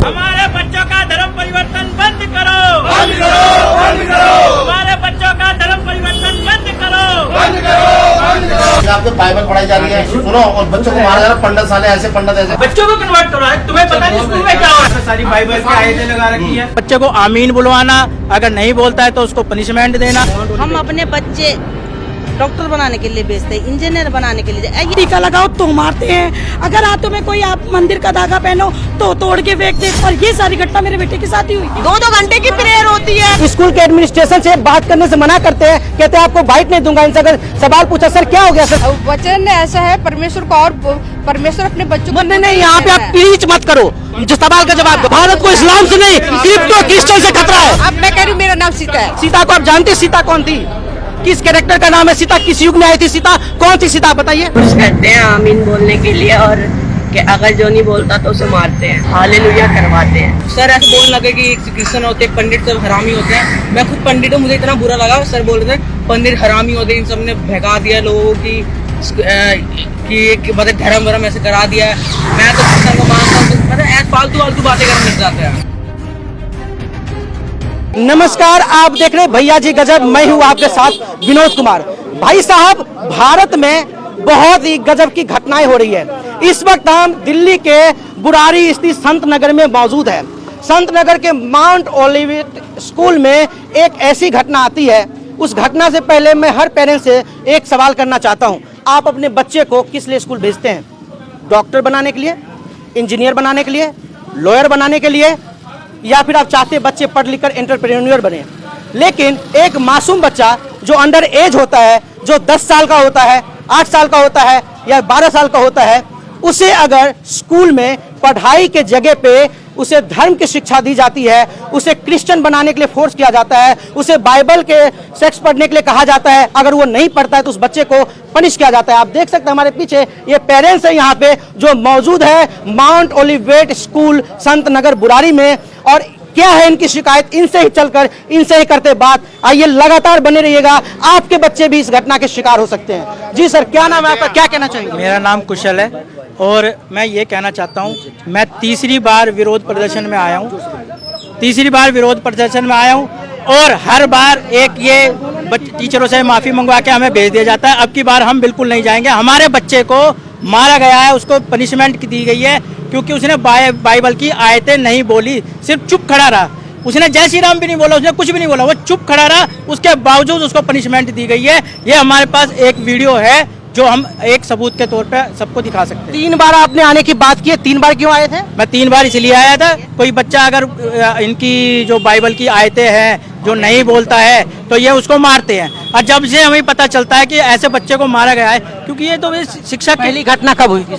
हमारे बच्चों का धर्म परिवर्तन बंद करो, बंद करो, बंद करो। हमारे बच्चों का धर्म परिवर्तन बंद करो, बंद करो, बंद करो। आपको बाइबल पढ़ाई जा रही है, सुनो, और बच्चों को मारा जा रहा है, पंडित साले ऐसे पंडित ऐसे। बच्चों को कन्वर्ट करो। तुम्हें पता नहीं स्कूल में क्या हो रहा है? सारी बाइबल की आयतें लगा रखी है। बच्चे को आमीन बुलवाना, अगर नहीं बोलता है तो उसको पनिशमेंट देना। हम अपने बच्चे डॉक्टर बनाने के लिए भेजते हैं, इंजीनियर बनाने के लिए। टीका लगाओ तो मारते हैं, अगर हाथों में कोई आप मंदिर का धागा पहनो तो तोड़ के फेंकते हैं। और ये सारी घटना मेरे बेटे के साथ ही हुई। 2-2 घंटे की प्रेयर होती है। स्कूल के एडमिनिस्ट्रेशन से बात करने से मना करते हैं, कहते हैं आपको बाइट नहीं दूंगा। इनसे अगर सवाल पूछा सर क्या हो गया सर, वचन ऐसा है परमेश्वर को, और परमेश्वर अपने बच्चों को नहीं यहाँ पे आप प्लीज मत करो, जो सवाल का जवाब दो। भारत को इस्लाम से नहीं क्रिप्टो क्रिश्चियन से खतरा है। अब मैं कह रही हूँ मेरा नाम सीता है। सीता को आप जानते हैं सीता कौन थी? किस कैरेक्टर का नाम है सीता? किस युग में आई थी सीता? कौन थी सीता बताइए? कुछ करते हैं आमीन बोलने के लिए, और कि अगर जो नहीं बोलता तो उसे मारते हैं, हालेलुया करवाते हैं। सर ऐसे बोलने लगे कि क्रिश्चियन होते हैं, पंडित सब हरामी होते हैं। मैं खुद पंडित हूँ, मुझे इतना बुरा लगा। सर बोल रहे थे पंडित हरामी होते हैं, इन सब ने भगा दिया लोगों की कि मतलब धर्म वरम ऐसे करा दिया है। मैं तो क्रिश्चियन को मानता हूँ, तो मतलब फालतू फालतू बातें करने लग जाते हैं। नमस्कार, आप देख रहे हैं भैया जी गजब। मैं हूँ आपके साथ विनोद कुमार। भाई साहब, भारत में बहुत ही गजब की घटनाएं हो रही है। इस वक्त हम दिल्ली के बुरारी स्थित संत नगर में मौजूद है। संत नगर के माउंट ओलिवेट स्कूल में एक ऐसी घटना आती है। उस घटना से पहले मैं हर पेरेंट्स से एक सवाल करना चाहता हूँ। आप अपने बच्चे को किस लिए स्कूल भेजते हैं? डॉक्टर बनाने के लिए, इंजीनियर बनाने के लिए, लॉयर बनाने के लिए, या फिर आप चाहते बच्चे पढ़ लिख कर एंटरप्रेन्योर बने? लेकिन एक मासूम बच्चा जो अंडर एज होता है, जो 10 साल का होता है, 8 साल का होता है या 12 साल का होता है, उसे अगर स्कूल में पढ़ाई के जगह पे उसे धर्म की शिक्षा दी जाती है, उसे क्रिश्चियन बनाने के लिए फोर्स किया जाता है, उसे बाइबल के सेक्स पढ़ने के लिए कहा जाता है, अगर वो नहीं पढ़ता है तो उस बच्चे को पनिश किया जाता है। आप देख सकते हैं हमारे पीछे ये पेरेंट्स हैं यहाँ पे जो मौजूद है माउंट ओलिवेट स्कूल संत नगर बुरारी में। और क्या है इनकी शिकायत, इनसे ही चलकर इनसे ही करते बात। आइए लगातार बने रहिएगा, आपके बच्चे भी इस घटना के शिकार हो सकते हैं। जी सर, क्या नाम है आपका, क्या कहना चाहेंगे? मेरा नाम कुशल है और मैं ये कहना चाहता हूँ, मैं तीसरी बार विरोध प्रदर्शन में आया हूँ। तीसरी बार विरोध प्रदर्शन में आया हूँ और हर बार एक ये टीचरों से माफ़ी मंगवा के हमें भेज दिया जाता है। अब की बार हम बिल्कुल नहीं जाएंगे। हमारे बच्चे को मारा गया है, उसको पनिशमेंट दी गई है क्योंकि उसने बाइबल की आयतें नहीं बोली, सिर्फ चुप खड़ा रहा। उसने जय श्री राम भी नहीं बोला, उसने कुछ भी नहीं बोला, वो चुप खड़ा रहा। उसके बावजूद उसको पनिशमेंट दी गई है। ये हमारे पास एक वीडियो है जो हम एक सबूत के तौर पे सबको दिखा सकते हैं। 3 बार आपने आने की बात की है, 3 बार क्यों आए थे? मैं 3 बार इसलिए आया था, कोई बच्चा अगर इनकी जो बाइबल की आयतें हैं जो नहीं बोलता है तो ये उसको मारते हैं। और जब से हमें पता चलता है कि ऐसे बच्चे को मारा गया है, क्योंकि ये तो शिक्षा की पहली घटना कब हुई थी?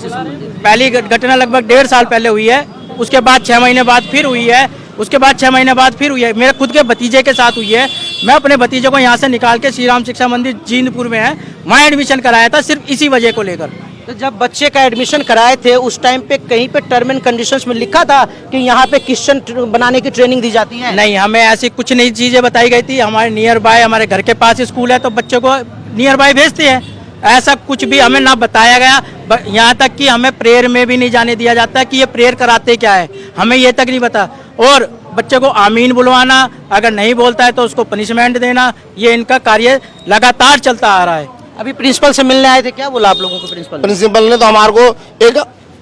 पहली घटना लगभग 1.5 साल पहले हुई है। उसके बाद 6 महीने बाद फिर हुई है। उसके बाद 6 महीने बाद फिर हुई है। मेरे खुद के भतीजे के साथ हुई है। मैं अपने भतीजे को यहाँ से निकाल के श्री राम शिक्षा मंदिर जींदपुर में है, वहाँ एडमिशन कराया था सिर्फ इसी वजह को लेकर। तो जब बच्चे का एडमिशन कराए थे उस टाइम पे कहीं पे टर्म एंड कंडीशंस में लिखा था कि यहाँ पे क्रिश्चियन बनाने की ट्रेनिंग दी जाती है? नहीं, हमें ऐसी कुछ नई चीज़ें बताई गई थी। हमारे नियर बाय, हमारे घर के पास स्कूल है तो बच्चों को नियर बाय भेजते हैं। ऐसा कुछ भी हमें ना बताया गया। यहाँ तक कि हमें प्रेयर में भी नहीं जाने दिया जाता कि ये प्रेयर कराते क्या है, हमें ये तक नहीं पता। और बच्चे को आमीन बुलवाना, अगर नहीं बोलता है तो उसको पनिशमेंट देना, ये इनका कार्य लगातार चलता आ रहा है। अभी प्रिंसिपल से मिलने आए थे, क्या बोला आप लोगों को प्रिंसिपल ने तो हमारे को एक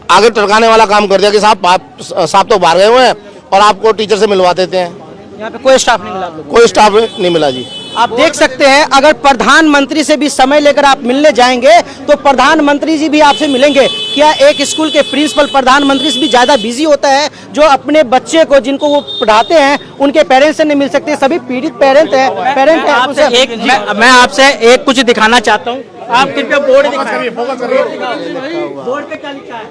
आगे टरकाने वाला काम कर दिया कि साहब तो बाहर गए हुए हैं और आपको टीचर से मिलवा देते हैं। यहाँ पे कोई स्टाफ नहीं मिला? कोई स्टाफ नहीं मिला जी। आप देख सकते हैं, अगर प्रधानमंत्री से भी समय लेकर आप मिलने जाएंगे तो प्रधानमंत्री जी भी आपसे मिलेंगे। क्या एक स्कूल के प्रिंसिपल प्रधानमंत्री से भी ज्यादा बिजी होता है? जो अपने बच्चे को जिनको वो पढ़ाते हैं उनके पेरेंट्स से नहीं मिल सकते? सभी पीड़ित पेरेंट है। मैं आपसे एक कुछ दिखाना चाहता हूँ। आप कृपया बोर्ड दिखाइए। बोर्ड पे क्या लिखा है?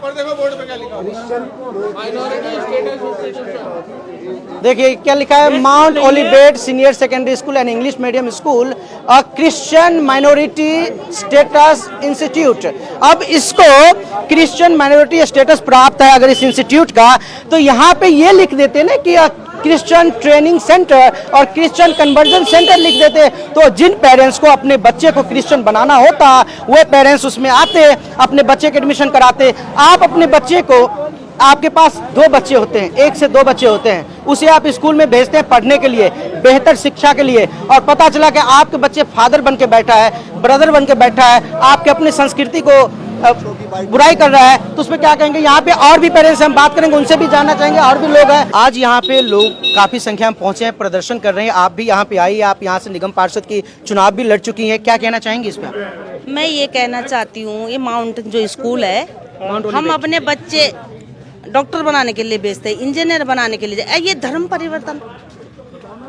देखिए क्या लिखा है, Mount Olivet senior secondary school and English medium school a Christian minority status institute. अब इसको क्रिश्चियन माइनॉरिटी स्टेटस प्राप्त है अगर इस इंस्टीट्यूट का, तो यहाँ पे ये लिख देते ना कि क्रिश्चियन ट्रेनिंग सेंटर और क्रिश्चियन कन्वर्जन सेंटर लिख देते, तो जिन पेरेंट्स को अपने बच्चे को क्रिश्चियन बनाना होता वो पेरेंट्स उसमें आते, अपने बच्चे के एडमिशन कराते। आप अपने बच्चे को आपके पास 2 बच्चे होते हैं, 1 से 2 बच्चे होते हैं, उसे आप स्कूल में भेजते हैं पढ़ने के लिए, बेहतर शिक्षा के लिए, और पता चला कि आपके बच्चे फादर बन के बैठा है, ब्रदर बन के बैठा है, आपके अपने संस्कृति को बुराई कर रहा है, तो उसमें क्या कहेंगे? यहाँ पे और भी पेरेंट्स हम बात करेंगे, उनसे भी जानना चाहेंगे, और भी लोग हैं। आज यहाँ पे लोग काफी संख्या में पहुंचे हैं, प्रदर्शन कर रहे हैं। आप भी यहाँ पे आई, आप यहाँ से निगम पार्षद की चुनाव भी लड़ चुकी हैं, क्या कहना चाहेंगी इस पर? मैं ये कहना चाहती हूँ, ये माउंटेन जो स्कूल है, हम अपने बच्चे डॉक्टर बनाने के लिए भेजते हैं, इंजीनियर बनाने के लिए। ये धर्म परिवर्तन,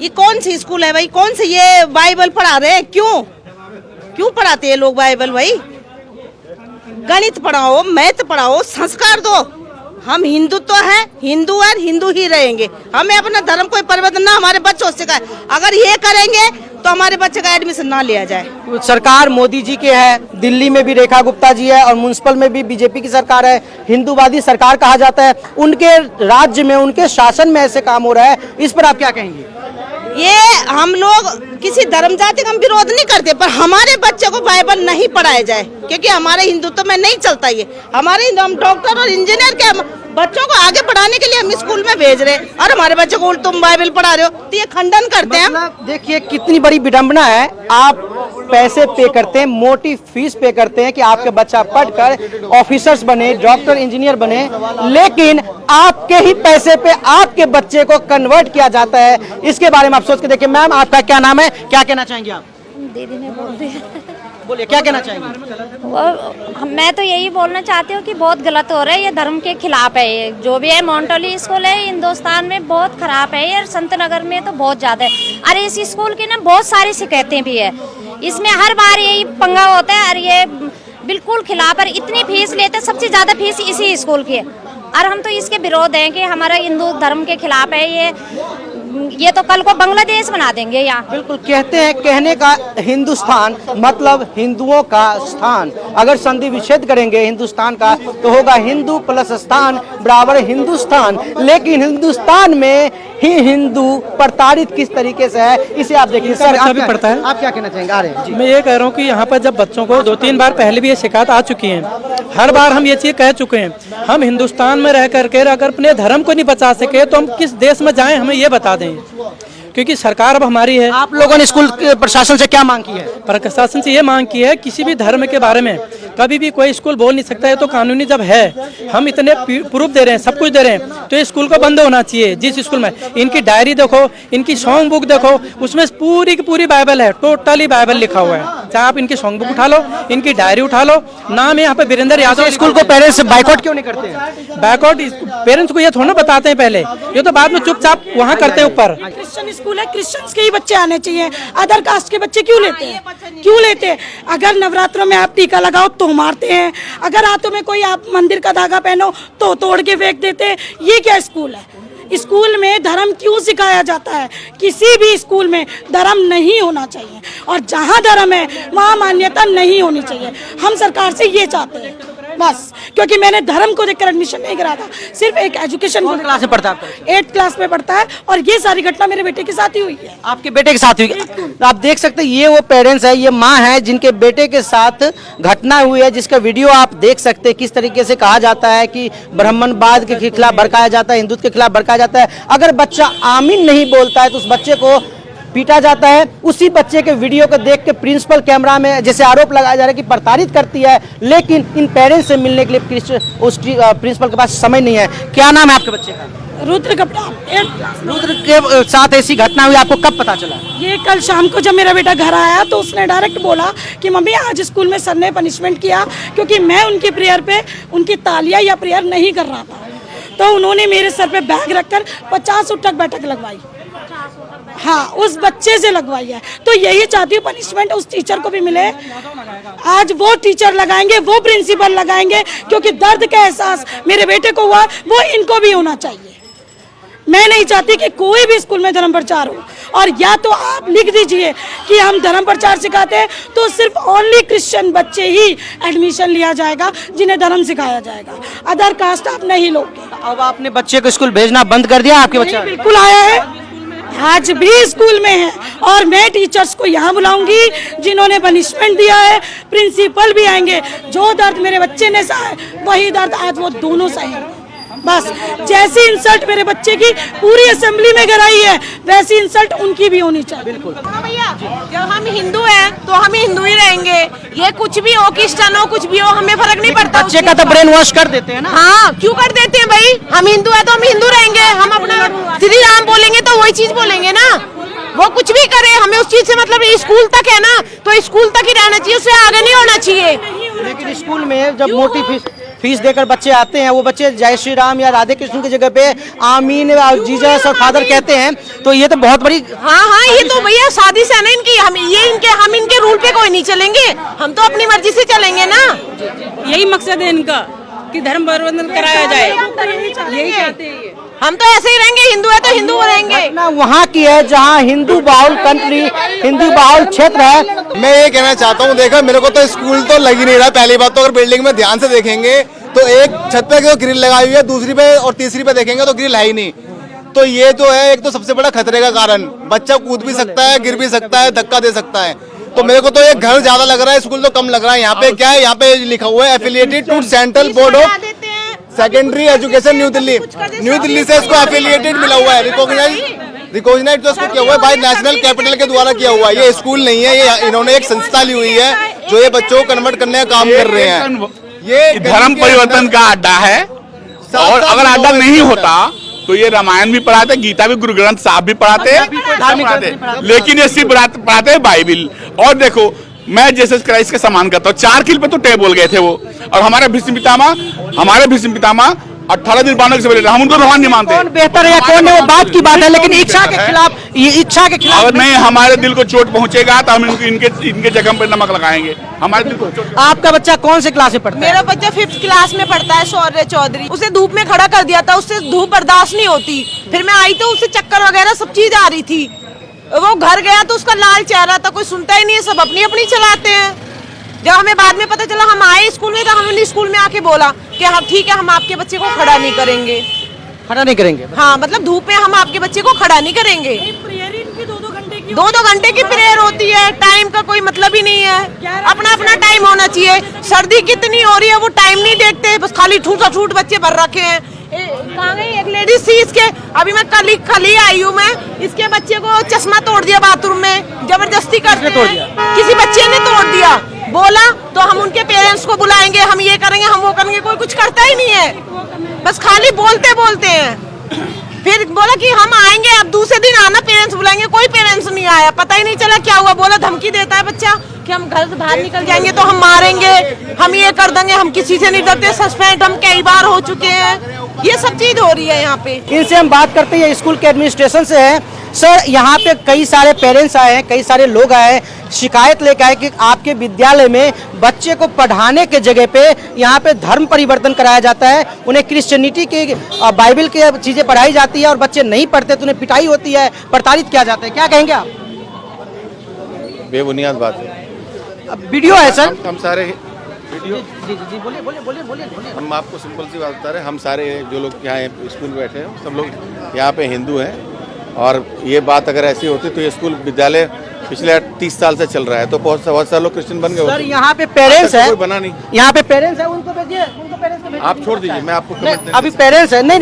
ये कौन सी स्कूल है भाई? कौन से ये बाइबल पढ़ा रहे हैं? क्यों पढ़ाते हैं लोग बाइबल भाई? गणित पढ़ाओ, मैथ पढ़ाओ, संस्कार दो। हम हिंदुत्व है, हिंदू है, हिंदू ही रहेंगे। हमें अपना धर्म कोई परिवर्तन ना हमारे बच्चों से का। अगर ये करेंगे तो हमारे बच्चे का एडमिशन ना लिया जाए। सरकार मोदी जी के है, दिल्ली में भी रेखा गुप्ता जी है, और म्युनिसिपल में भी बीजेपी की सरकार है, हिंदूवादी सरकार कहा जाता है। उनके राज्य में, उनके शासन में ऐसे काम हो रहा है, इस पर आप क्या कहेंगे? ये हम लोग किसी धर्म जाति का हम विरोध नहीं करते, पर हमारे बच्चे को बाइबल नहीं पढ़ाया जाए, क्योंकि हमारे हिंदुत्व में नहीं चलता ये। हमारे हम डॉक्टर और इंजीनियर के बच्चों को आगे पढ़ाने के लिए हम स्कूल में भेज रहे हैं, और हमारे बच्चों को तुम बाइबल पढ़ा रहे हो, तो ये खंडन करते हैं। मतलब देखिए कितनी बड़ी विडंबना है। आप पैसे पे करते हैं, मोटी फीस पे करते हैं कि आपके बच्चा पढ़कर ऑफिसर्स बने, डॉक्टर इंजीनियर बने, लेकिन आपके ही पैसे पे आपके बच्चे को कन्वर्ट किया जाता है। इसके बारे में आप सोच के देखिए। मैम, आपका क्या नाम है, क्या कहना चाहेंगे आप? दीदी ने बोल दिया। बोलिए, क्या कहना चाहेंगे? मैं तो यही बोलना चाहती हूँ कि बहुत गलत हो रहा है, ये धर्म के खिलाफ है। ये जो भी है मोंटोली स्कूल है, हिंदुस्तान में बहुत खराब है ये, संत नगर में तो बहुत ज्यादा है। अरे इस स्कूल की ना बहुत सारी शिकायतें भी है, इसमें हर बार यही पंगा होता है, और ये बिल्कुल खिलाफ है। इतनी फीस लेते, सबसे ज्यादा फीस इसी स्कूल की है, और हम तो इसके विरोध हैं कि हमारा हिंदू धर्म के खिलाफ है ये तो कल को बांग्लादेश बना देंगे यहाँ। बिल्कुल, कहते हैं, कहने का हिंदुस्तान मतलब हिंदुओं का स्थान। अगर संधि विच्छेद करेंगे हिंदुस्तान का, तो होगा हिंदू प्लस स्थान बराबर हिंदुस्तान। लेकिन हिंदुस्तान में ही हिंदू प्रताड़ित किस तरीके से है, इसे आप देखिए। सर, आप क्या पढ़ता है, आप क्या कहना चाहेंगे? आ रहे हैं। मैं ये कह रहा हूँ कि यहाँ पर जब बच्चों को 2-3 बार पहले भी ये शिकायत आ चुकी है, हर बार हम ये चीज़ कह चुके हैं, हम हिंदुस्तान में रह करके अगर अपने धर्म को नहीं बचा सके तो हम किस देश में जाएं, हमें ये बता दें, क्योंकि सरकार अब हमारी है। आप लोगों ने स्कूल के प्रशासन से क्या मांग की है? प्रशासन से ये मांग की है, किसी भी धर्म के बारे में कभी भी कोई स्कूल बोल नहीं सकता है, तो कानूनी जब है, हम इतने प्रूफ दे रहे हैं, सब कुछ दे रहे हैं, तो ये स्कूल को बंद होना चाहिए। जिस स्कूल में इनकी डायरी देखो, इनकी सॉन्ग बुक देखो, उसमें पूरी की पूरी बाइबल है, टोटली बाइबल लिखा हुआ है। चाहे आप इनकी सॉन्ग बुक उठा लो, इनकी डायरी उठा लो, नाम है यहाँ पे वीरेंद्र यादव। स्कूल को पेरेंट्स बाइकआउट क्यों नहीं करते हैं? बाइकआउट पेरेंट्स को ये थोड़ा बताते हैं पहले, ये तो बाद में चुपचाप वहाँ करते हैं ऊपर। क्रिश्चियन स्कूल है, क्रिश्चियंस के ही बच्चे आने चाहिए, अदर कास्ट के बच्चे क्यों लेते हैं? क्यों लेते हैं? अगर नवरात्रों में आप टीका लगाओ तो मारते हैं, अगर हाथों में कोई आप मंदिर का धागा पहनो तो तोड़ के फेंक देते हैं। ये क्या स्कूल है? स्कूल में धर्म क्यों सिखाया जाता है? किसी भी स्कूल में धर्म नहीं होना चाहिए, और जहाँ धर्म है वहाँ मान्यता नहीं होनी चाहिए। हम सरकार से ये चाहते हैं बस, क्योंकि मैंने धर्म को देखकर एडमिशन नहीं करा था, सिर्फ एक एजुकेशन। कौन क्लास में पढ़ता है? 8th क्लास में पढ़ता है, और ये सारी घटना मेरे बेटे के साथ ही हुई है। आपके बेटे के साथ हुई? आप देख सकते हैं, ये वो पेरेंट्स है, ये माँ है जिनके बेटे के साथ घटना हुई है, जिसका वीडियो आप देख सकते हैं। किस तरीके से कहा जाता है कि ब्राह्मणवाद के खिलाफ भड़काया जाता है, हिंदुत्व के खिलाफ भड़काया जाता है। अगर बच्चा आमीन नहीं बोलता है तो उस बच्चे को पीटा जाता है। उसी बच्चे के वीडियो को देख के प्रिंसिपल कैमरा में जैसे आरोप लगाया जा रहा है कि प्रताड़ित करती है, लेकिन इन पेरेंट्स से मिलने के लिए उस प्रिंसिपल के पास समय नहीं है। क्या नाम है आपके बच्चे का? रुद्र कपड़ा। 8th class. रुद्र के साथ ऐसी घटना हुई, आपको कब पता चला? ये कल शाम को जब मेरा बेटा घर आया तो उसने डायरेक्ट बोला कि मम्मी आज स्कूल में सर ने पनिशमेंट किया, क्योंकि मैं उनकी प्रेयर पे उनकी तालियां या प्रेयर नहीं कर रहा था, तो उन्होंने मेरे सर पे बैग रखकर 50 उठक बैठक लगवाई। हाँ, उस बच्चे से लगवाई है। तो यही चाहती हूँ पनिशमेंट उस टीचर को भी मिले। आज वो टीचर लगाएंगे, वो प्रिंसिपल लगाएंगे, क्योंकि दर्द का एहसास मेरे बेटे को हुआ, वो इनको भी होना चाहिए। मैं नहीं चाहती कि कोई भी स्कूल में धर्म प्रचार हो, और या तो आप लिख दीजिए कि हम धर्म प्रचार सिखाते हैं तो सिर्फ ओनली क्रिश्चियन बच्चे ही एडमिशन लिया जाएगा जिन्हें धर्म सिखाया जाएगा, अदर कास्ट आप नहीं लोगे। अब आपने बच्चे को स्कूल भेजना बंद कर दिया? आपके बच्चा बिल्कुल आया है, आज भी स्कूल में है, और मैं टीचर्स को यहाँ बुलाऊंगी जिन्होंने पनिशमेंट दिया है, प्रिंसिपल भी आएंगे। जो दर्द मेरे बच्चे ने सहा है वही दर्द आज वो दोनों सहेंगे। बस जैसी इंसल्ट मेरे बच्चे की पूरी असेंबली में कराई है वैसी इंसल्ट उनकी भी होनी चाहिए। बिल्कुल भैया, जब हम हिंदू हैं तो हम हिंदू ही रहेंगे। ये कुछ भी हो, क्रिश्चियन हो, कुछ भी हो, हमें फर्क नहीं पड़ता। बच्चे का तो ब्रेन वॉश कर देते हैं ना। हाँ, क्यों कर देते हैं भाई? हम हिंदू है तो हम हिंदू रहेंगे। हम अपना श्री राम बोलेंगे तो वही चीज बोलेंगे ना। वो कुछ भी करे, हमें उस चीज से मतलब स्कूल तक है ना, तो स्कूल तक ही रहना चाहिए, उससे आगे नहीं होना चाहिए। लेकिन स्कूल में जब मोटी फीस देकर बच्चे आते हैं, वो बच्चे जय श्री राम या राधे कृष्ण की जगह पे आमीन जीसस और फादर कहते हैं, तो ये तो बहुत बड़ी। हाँ, ये तो भैया शादी से है ना इनकी। हम इनके रूल पे कोई नहीं चलेंगे, हम तो अपनी मर्जी से चलेंगे ना। यही मकसद है इनका कि धर्म परिवर्तन कराया जाए, यही चाहते हैं। हम तो ऐसे ही रहेंगे, हिंदू है तो हिंदू रहेंगे। घटना वहाँ की है जहाँ हिंदू बाहुल कंट्री, हिंदू बाहुल क्षेत्र है। मैं ये कहना चाहता हूँ, देखो मेरे को तो स्कूल तो लग ही नहीं रहा। पहली बात तो अगर बिल्डिंग में ध्यान से देखेंगे तो एक छत पे तो ग्रिल लगाई हुई है, दूसरी पे और तीसरी पे देखेंगे तो ग्रिल है ही नहीं। तो ये तो है एक तो सबसे बड़ा खतरे का कारण। बच्चा कूद भी सकता है, गिर भी सकता है, धक्का दे सकता है। तो मेरे को तो ये घर ज्यादा लग रहा है, स्कूल तो कम लग रहा है। यहाँ पे क्या है, यहाँ पे लिखा हुआ है affiliated to Central Board of Secondary Education New Delhi. New Delhi से इसको एफिलिएटेड मिला हुआ है, रिकॉग्नाइज तो इसको किया हुआ है भाई नेशनल कैपिटल के द्वारा किया हुआ है। ये स्कूल नहीं है, ये इन्होंने एक संस्था ली हुई है जो ये बच्चों को कन्वर्ट करने का काम कर रहे हैं। ये धर्म परिवर्तन का अड्डा है, और अगर अड्डा नहीं होता तो ये रामायण भी पढ़ाते, गीता भी, गुरु ग्रंथ साहब भी पढ़ाते, लेकिन ये सिर्फ पढ़ाते हैं बाइबिल। और देखो मैं जीसस क्राइस्ट के सम्मान करता हूँ। 4 किल पे तो टेप बोल गए थे वो, और हमारे भीष्म पितामह 18 दिन बांधने से पहले हम उनको भगवान नहीं मानते। कौन बेहतर है या कौन है वो बात की बात है, लेकिन इच्छा के खिलाफ, ये इच्छा के खिलाफ अगर नहीं हमारे दिल को चोट पहुंचेगा तो हम इनके जख्म पे नमक लगाएंगे। हमारे दिल को चोट। आपका बच्चा कौन से क्लास में पढ़ता है? मेरा बच्चा 5th क्लास में पढ़ता है, शौर्य चौधरी। उसे धूप में खड़ा कर दिया था, उससे धूप बर्दाश्त नहीं होती। फिर मैं आई तो उससे चक्कर वगैरह सब चीज आ रही थी। वो घर गया तो उसका लाल चेहरा था, कोई सुनता ही नहीं है, सब अपनी अपनी चलाते हैं। जब हमें बाद में पता चला, हम आए स्कूल में, तो हमने स्कूल में आके बोला कि हाँ ठीक है, हम आपके बच्चे को खड़ा नहीं करेंगे। खड़ा नहीं करेंगे? हाँ, मतलब धूप में हम आपके बच्चे को खड़ा नहीं करेंगे। प्रेयर इनकी 2-2 घंटे की 2-2 घंटे की प्रेयर होती है, टाइम का कोई मतलब ही नहीं है। अपना अपना टाइम होना चाहिए। सर्दी कितनी हो रही है वो टाइम नहीं देखते, बस खाली ठूठ बच्चे भर रखे हैं। कहाँ गई एक लेडीज थी इसके, अभी मैं कल ही आई हूँ मैं, इसके बच्चे को चश्मा तोड़ दिया बाथरूम में, जबरदस्ती करके तोड़ दिया। किसी बच्चे ने तोड़ दिया। बोला तो हम उनके पेरेंट्स को बुलाएंगे, हम ये करेंगे, हम वो करेंगे, कोई कुछ करता ही नहीं है, बस खाली बोलते हैं। फिर बोला कि हम आएंगे, अब दूसरे दिन आना, पेरेंट्स बुलाएंगे, कोई पेरेंट्स नहीं आया। पता ही नहीं चला क्या हुआ। बोला धमकी देता है बच्चा कि हम घर से बाहर निकल जाएंगे तो हम मारेंगे, हम ये कर देंगे, हम किसी से नहीं डरते, सस्पेंड हम कई बार हो चुके हैं। ये सब चीज हो रही है यहाँ पे। इनसे हम बात करते हैं, स्कूल के एडमिनिस्ट्रेशन से है। सर, यहाँ पे कई सारे पेरेंट्स आए हैं, कई सारे लोग आए हैं, शिकायत लेकर आए कि आपके विद्यालय में बच्चे को पढ़ाने के जगह पे यहाँ पे धर्म परिवर्तन कराया जाता है। उन्हें क्रिश्चियनिटी की, बाइबल की चीजें पढ़ाई जाती है, और बच्चे नहीं पढ़ते तो उन्हें पिटाई होती है, प्रताड़ित किया जाता है। क्या कहेंगे आप? बेबुनियाद बात है। अब वीडियो है सर, हम सारे वीडियो जी बोलिए। हम आपको सिंपल सी बात बता रहे हैं। हम सारे जो लोग यहाँ स्कूल में बैठे हैं सब लोग यहाँ पे हिंदू हैं, और ये बात अगर ऐसी होती तो ये स्कूल विद्यालय पिछले 30 साल से चल रहा है, तो बहुत सारे लोग क्रिश्चियन बन गए। सर, यहाँ पे पेरेंट्स है, बना नहीं, यहाँ पे पेरेंट्स है, उनको भेजिए, उनको पेरेंट्स को भेजिए। आप छोड़ दीजिए, मैं आपको कमेंट अभी पेरेंट्स है, नहीं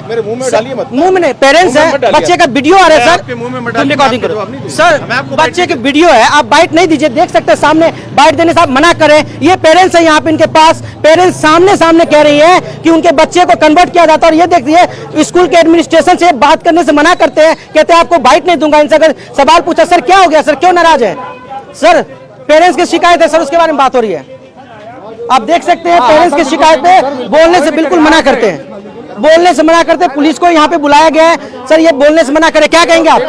मेरे मुंह में डालिए मत। मुंह में नहीं, पेरेंट्स है, बच्चे का वीडियो आ रहा है सर, आपके मुंह में मत तुम रिकॉर्डिंग करो डालिए। सर, बच्चे के वीडियो है, आप बाइट नहीं दीजिए, देख सकते हैं सामने बाइट देने से आप मना करें। ये पेरेंट्स है यहाँ पे, इनके पास पेरेंट्स सामने कह रही है कि उनके बच्चे को कन्वर्ट किया जाता है, और ये देखिए स्कूल के एडमिनिस्ट्रेशन से बात करने से मना करते हैं, कहते हैं आपको बाइट नहीं दूंगा। इनसे अगर सवाल पूछा, सर क्या हो गया, सर क्यों नाराज है? सर, पेरेंट्स की शिकायत है सर, उसके बारे में बात हो रही है। आप देख सकते हैं पेरेंट्स की शिकायत पे बोलने से बिल्कुल मना करते हैं, बोलने से मना करते हैं। पुलिस को यहाँ पे बुलाया गया है, सर ये बोलने से मना करे। क्या कहेंगे आप?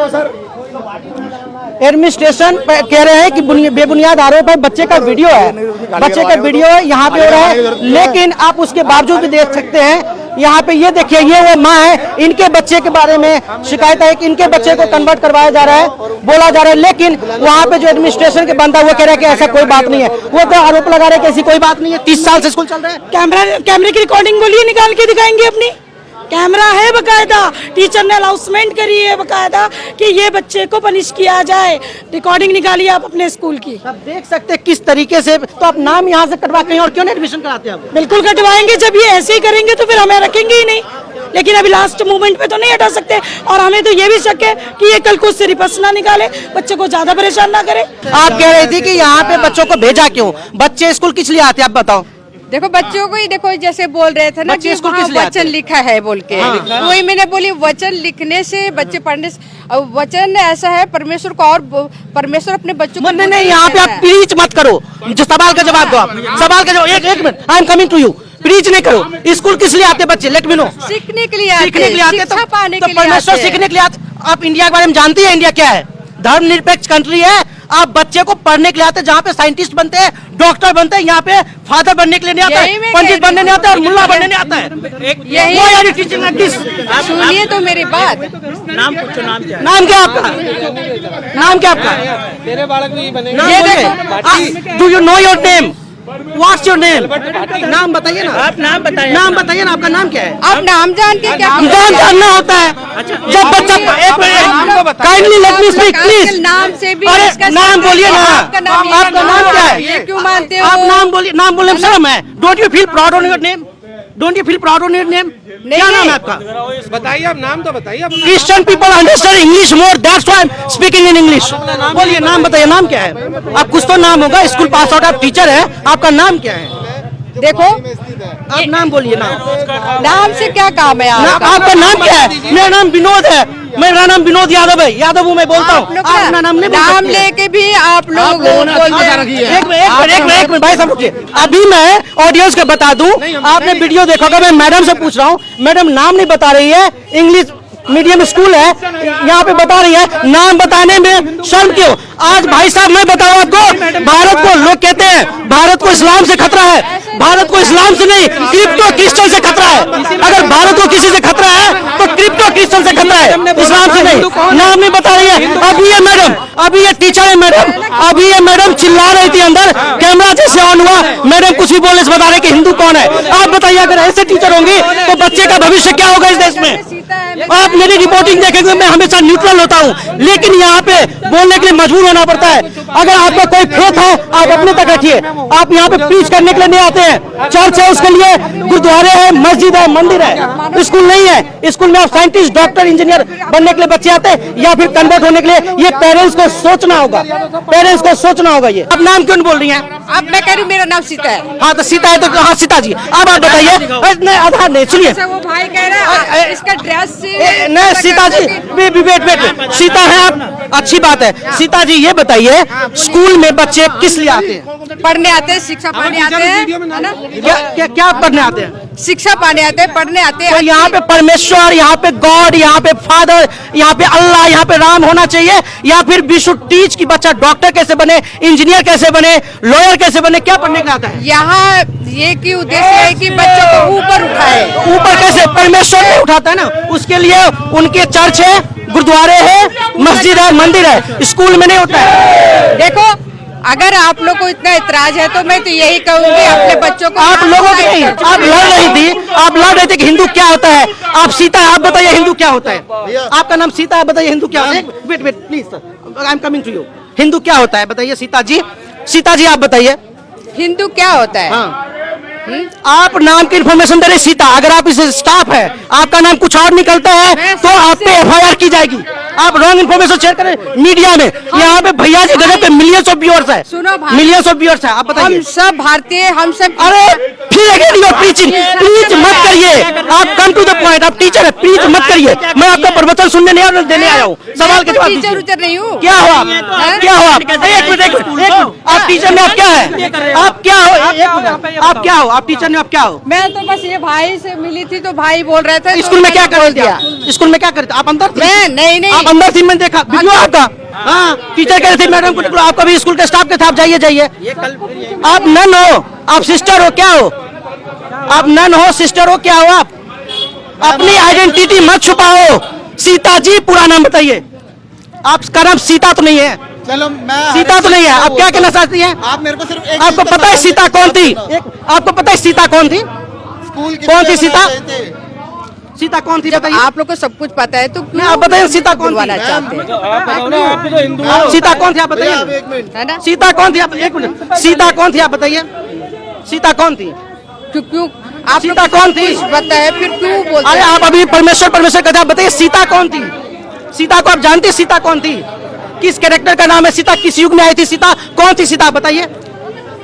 एडमिनिस्ट्रेशन कह रहे हैं कि बेबुनियाद आरोप है, बच्चे का वीडियो है, बच्चे का वीडियो है यहाँ पे हो रहा है, लेकिन आप उसके बावजूद भी देख सकते हैं यहाँ पे। ये देखिए, ये वो माँ है, इनके बच्चे के बारे में शिकायत है कि इनके बच्चे को कन्वर्ट करवाया जा रहा है, बोला जा रहा है, लेकिन वहाँ पे जो एडमिनिस्ट्रेशन के बंदा वो कह रहा है कि ऐसा कोई बात नहीं है। वो तो आरोप लगा रहे हैं कि ऐसी कोई बात नहीं है, 30 साल से स्कूल चल रहा है। कैमरे की रिकॉर्डिंग बोलिए, निकाल के दिखाएंगे अपनी। कैमरा है बकायदा, टीचर ने अनाउंसमेंट करी है बकायदा कि ये बच्चे को पनिश किया जाए। रिकॉर्डिंग निकालिए आप अपने स्कूल की। अब देख सकते हैं किस तरीके से, तो आप नाम यहाँ से कटवा के और क्यों नहीं एडमिशन कराते आप? बिल्कुल कटवाएंगे, जब ये ऐसे ही करेंगे तो फिर हमें रखेंगे ही नहीं, लेकिन अभी लास्ट मोमेंट पे तो नहीं हटा सकते। और हमें तो ये भी शक है कि ये कल को उससे रिपस ना निकाले, बच्चे को ज्यादा परेशान ना करे। आप कह रही थी कि यहाँ पे बच्चों को भेजा क्यों? बच्चे स्कूल किस लिए आते हैं आप बताओ? देखो बच्चों को ही देखो, जैसे बोल रहे थे ना कि वहाँ वचन लिखा है बोल के, वही मैंने बोली वचन लिखने से बच्चे पढ़ने से, वचन ऐसा है परमेश्वर को, और परमेश्वर अपने बच्चों को नहीं, यहाँ पे आप प्लीज मत करो, जो सवाल का जवाब दो आप, सवाल का जवाब। एक minute, I am coming to you. Please नहीं करो। स्कूल किस लिए आते बच्चे? Let me know. सीखने के लिए आते, शिक्षा पाने के लिए परमेश्वर सीखने के लिए आते। आप इंडिया के बारे में जानती है? इंडिया क्या है? धर्मनिरपेक्ष कंट्री है। आप बच्चे को पढ़ने के लिए आते, जहाँ पे साइंटिस्ट बनते हैं, डॉक्टर बनते हैं, यहाँ पे फादर बनने के लिए नहीं आता है, पंडित बनने नहीं आता है, और मुल्ला बनने नहीं आता है। सुनिए तो मेरी बात। नाम पूछो, नाम क्या है? नाम क्या आपका? नाम क्या आपका? मेरे बालक भी बने। Do you know your name? What's your name? नाम बताइए ना। आप नाम बताइए। नाम बताइए ना, आपका नाम क्या है? आप नाम जानते हैं क्या? नाम जानना होता है। जब बच्चा kindly let me speak please. नाम से भी अरे नाम बोलिए ना। आपका नाम क्या है? ये क्यों मानते हो? आप नाम बोलिए। नाम बोलने में शर्म है? Don't you feel proud on your name? Don't you feel proud on your name? क्या नाम है आपका? बताइए, आप नाम तो बताइए। Christian people understand English more, that's why I am speaking in English. बोलिए, नाम बताइए, नाम क्या है? आप कुछ तो नाम होगा, स्कूल पास आउट, आप टीचर है, आपका नाम क्या है? देखो आप नाम बोलिए। नाम से क्या काम है आपका? नाम क्या है? मेरा नाम विनोद है। मेरा नाम विनोद यादव है। यादव हूँ मैं, बोलता हूँ। अपना नाम नहीं, नाम लेके भी आप लोग एक मिनट भाई साहब रुकिए। अभी मैं ऑडियंस को बता दूं, आपने वीडियो देखा होगा, मैं मैडम से पूछ रहा हूँ, मैडम नाम नहीं बता रही है। इंग्लिश मीडियम स्कूल है, यहाँ पे बता रही है, नाम बताने में शर्म क्यों? आज भाई साहब मैं बताऊं आपको, भारत को लोग कहते हैं भारत को इस्लाम से खतरा है। भारत को इस्लाम से नहीं, क्रिप्टो क्रिस्टन से खतरा है। अगर भारत को किसी से खतरा है तो क्रिप्टो क्रिस्टन से खतरा है, इस्लाम से नहीं। नाम नहीं बता रही है। अभी ये मैडम, अभी ये टीचर है मैडम, अभी ये मैडम चिल्ला रही थी अंदर, कैमरा जैसे ऑन हुआ, मैडम कुछ भी बोलने से बता रहे कि हिंदू कौन है। आप बताइए, अगर ऐसे टीचर होंगे तो बच्चे का भविष्य क्या होगा इस देश में? आप मेरी रिपोर्टिंग देखेंगे, मैं हमेशा न्यूट्रल होता हूँ, लेकिन यहाँ पे बोलने के लिए मजबूर होना पड़ता है। अगर आपका कोई फेथ है, आप अपने तक रखिए। आप यहाँ पे प्रीच करने के लिए नहीं आते हैं। चर्च है, उसके लिए गुरुद्वारे है, मस्जिद है, मंदिर है, स्कूल नहीं है। स्कूल में आप साइंटिस्ट, डॉक्टर, इंजीनियर बनने के लिए बच्चे आते हैं, या फिर कन्वर्ट होने के लिए। ये पेरेंट्स को सोचना होगा, पेरेंट्स को सोचना होगा। ये अब नाम क्यों नहीं बोल रही हैं? अब मैं कह रही हूँ मेरा नाम सीता है। हाँ तो सीता है, तो हाँ सीता जी। अब आप बताइए। आधार नहीं, सुनिए, वो भाई कह रहा है इसका ड्रेस से नहीं सीता जी, वेट, सीता है आप, अच्छी बात है। सीता जी ये बताइए, स्कूल में बच्चे किस लिए आते हैं? पढ़ने आते हैं, शिक्षा पाने आते हैं, है ना? क्या पढ़ने आते हैं? शिक्षा पाने आते हैं, पढ़ने आते हैं। तो यहाँ पे परमेश्वर, यहाँ पे गॉड, यहाँ पे फादर, यहाँ पे अल्लाह, यहाँ पे राम होना चाहिए, या फिर वी शुड टीच कि बच्चा डॉक्टर कैसे बने, इंजीनियर कैसे बने, लॉयर कैसे बने? क्या पढ़ने का आता है? यहाँ ये की उद्देश्य है कि बच्चों को ऊपर उठाए। ऊपर कैसे? परमेश्वर नहीं उठाता है ना, उसके लिए उनके चर्च है, गुरुद्वारे है, मस्जिद है, मंदिर है, स्कूल में नहीं होता है। देखो, अगर आप लोग को इतना इतराज है तो मैं तो यही कहूंगी अपने बच्चों को। आप लोगों के नहीं, आप लड़ रही थी कि हिंदू क्या होता है। आप सीता है, आप बताइए हिंदू क्या होता है? आपका नाम सीता है, बताइए हिंदू क्या होता है? Wait please sir, I am coming to you. Hindu क्या होता है बताइए सीता जी। सीता जी आप बताइए हिंदू क्या होता है? हाँ। आप नाम की इन्फॉर्मेशन दे रहे सीता, अगर आप इसे स्टाफ है, आपका नाम कुछ और निकलता है तो आप पे FIR की जाएगी। आप रॉन्ग इन्फॉर्मेशन शेयर करें मीडिया में। यहाँ पे भैया जी गजब पे मिलियंस ऑफ व्यूअर्स है। सुनो भाई, मिलियंस ऑफ व्यूअर्स है। आप बताइए। हम सब भारतीय, हम सब। अरे फिर again you are preaching, please मत करिए। आप कम टू द पॉइंट, आप टीचर है, प्लीज मत करिए। मैं आपका प्रवचन सुनने नहीं देने आया हूँ, सवाल के जवाब दीजिए। टीचर नहीं हूँ। क्या हुआ? क्या हुआ? एक मिनट, आप टीचर में आप क्या है? आप क्या हो? आप क्या हो? आप टीचर में आप क्या हो? मैं तो बस ये भाई से मिली थी तो भाई बोल रहे थे। स्कूल में क्या कर रहे थे? स्कूल में क्या करते? आप अंदर थे? नहीं, आप अंदर थी, मैंने देखा वीडियो आपका। हाँ, टीचर कह रहे थे मैडम को निकलो, आपका भी स्कूल के स्टाफ के साथ जाइए। आप नन हो, आप सिस्टर हो, क्या हो? आप नन हो, सिस्टर हो, क्या हो? आप अपनी आइडेंटिटी मत छुपाओ। सीता जी पूरा नाम बताइए। आपका नाम सीता तो नहीं है? चलो मैं सीता तो नहीं है। आप क्या कहना चाहती हैं? आप मेरे को सिर्फ एक आपको चीज़ तो पता है सीता कौन थी? आपको पता है सीता कौन थी? स्कूल कौन थी सीता? सीता कौन थी बताइए? आप लोग को सब कुछ पता है तो क्यों आप बताइए सीता कौन थी? बुलवाना चाहते हैं? सीता कौन थी आप बताइए? है ना? सीता कौन थी आप, एक मिनट, सीता कौन थी आप बताइए? सीता कौन थी? क्यों आप सीता कौन थी? पता है फिर क्यों बोलते अरे हैं? आप अभी परमेश्वर परमेश्वर कहते हैं, आप बताइए सीता कौन थी? सीता को आप जानते हैं सीता कौन थी? किस कैरेक्टर का नाम है सीता? किस युग में आई थी सीता? कौन थी सीता बताइए?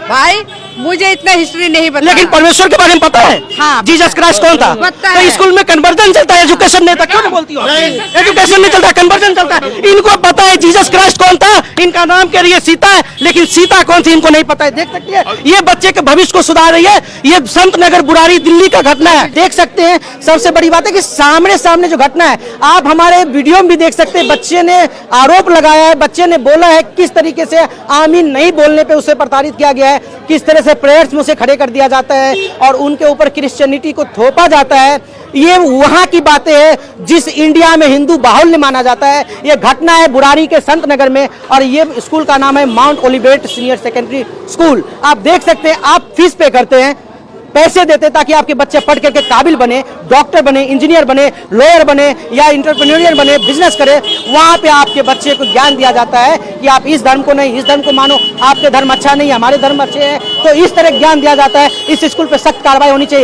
भाई मुझे इतना हिस्ट्री नहीं पता। लेकिन परमेश्वर के बारे में पता है? हाँ, जीसस क्राइस्ट कौन था? पता तो है। स्कूल में कन्वर्जन चलता है, एजुकेशन नहीं था, क्यों नहीं बोलती हो? एजुकेशन नहीं चलता, कन्वर्जन चलता है। इनको पता है जीसस क्राइस्ट कौन था, इनका नाम कह रही है सीता है, लेकिन सीता कौन थी इनको नहीं पता है। देख सकते हैं ये बच्चे के भविष्य को सुधार रही है। ये संत नगर बुरारी दिल्ली का घटना है, देख सकते हैं। सबसे बड़ी बात है कि सामने सामने जो घटना है, आप हमारे वीडियो में भी देख सकते हैं। बच्चे ने आरोप लगाया है, बच्चे ने बोला है किस तरीके से आमीन नहीं बोलने पे उसे प्रताड़ित किया गया है, किस तरह से प्रेयर्स में उसे खड़े कर दिया जाता है और उनके ऊपर क्रिश्चियनिटी को थोपा जाता है। ये वहां की बातें हैं जिस इंडिया में हिंदू बाहुल्य माना जाता है। ये घटना है बुरारी के संत नगर में और ये स्कूल का नाम है Mount Olivet senior secondary school. आप देख सकते हैं, आप फीस पे करते हैं, पैसे देते ताकि आपके बच्चे पढ़ करके काबिल बने, डॉक्टर बने, इंजीनियर बने, लॉयर बने या इंटरप्रेन्योरियल बने, बिजनेस करे। वहां पे आपके बच्चे को ज्ञान दिया जाता है कि आप इस धर्म को नहीं, इस धर्म को मानो, आपके धर्म अच्छा नहीं, हमारे धर्म अच्छे हैं। तो इस तरह ज्ञान दिया जाता है। इस स्कूल पे सख्त कार्रवाई होनी चाहिए।